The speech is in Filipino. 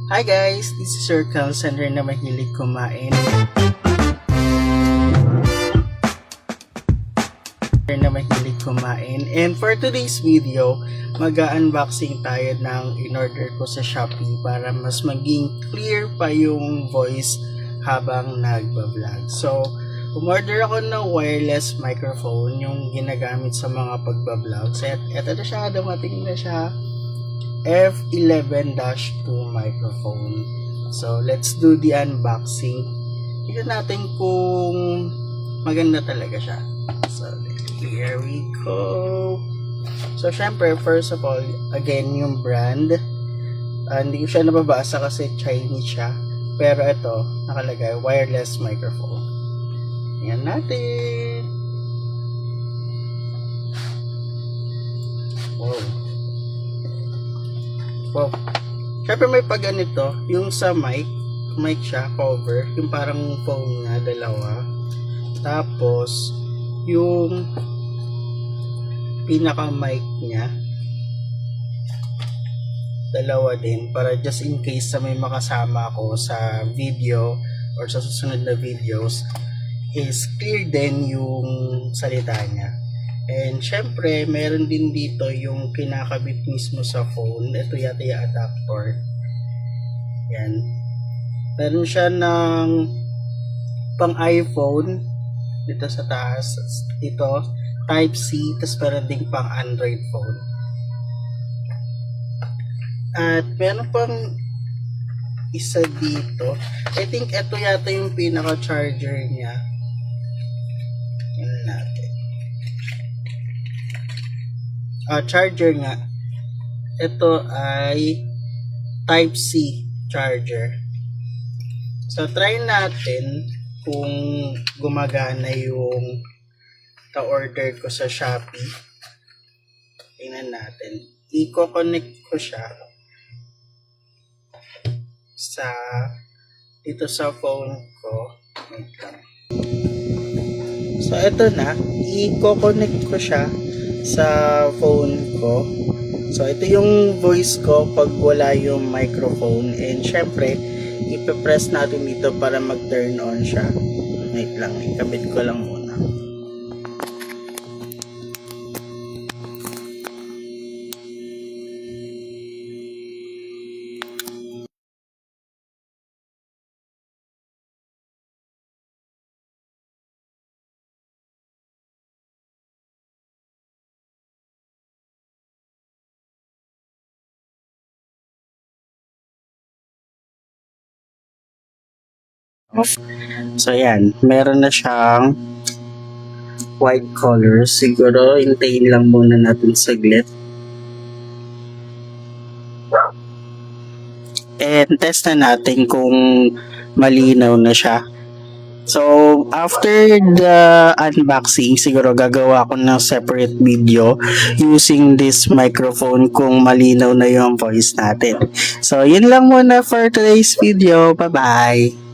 Hi guys, this is your call center na mahilig kumain. And for today's video, mag-unboxing tayo ng in-order ko sa Shopee para mas maging clear pa yung voice habang nagba-vlog. So, umorder ako ng wireless microphone yung ginagamit sa mga pagba-vlogs. At eto na siya, dumating na siya. F11-2 microphone. So, let's do the unboxing. Tignan natin kung maganda talaga siya. So, here we go. So, syempre, first of all, again, yung brand. Hindi ko siya nababasa kasi Chinese siya. Pero ito, nakalagay, wireless microphone. Yan natin. Wow. Syempre may pag ganito, yung sa mic siya, cover, yung parang phone nga, dalawa. Tapos, yung pinaka mic niya, dalawa din, para just in case na may makasama ako sa video or sa susunod na videos, is clear din yung salita niya. And syempre, meron din dito yung kinakabit mismo sa phone. Ito yata yung adapter. Yan. Meron siya ng pang iPhone dito sa taas. Ito, Type-C. Tapos meron din pang Android phone. At meron pang isa dito. I think ito yata yung pinaka-charger niya. Yan natin. Charger nga. Ito ay Type-C charger. So, try natin kung gumagana yung ka-order ko sa Shopee. Tingnan natin. I-connect ko siya sa dito sa phone ko. Wait lang. So, ito na. I-connect ko siya sa phone ko. So, ito yung voice ko pag wala yung microphone. And syempre, ipipress natin dito para mag-turn on siya. Wait lang, ikabit ko lang muna. So, yan. Meron na siyang white color. Siguro, hintayin lang muna natin saglit. And test na natin kung malinaw na siya. So, after the unboxing, siguro gagawa ko ng separate video using this microphone kung malinaw na yung voice natin. So, yun lang muna for today's video. Bye-bye!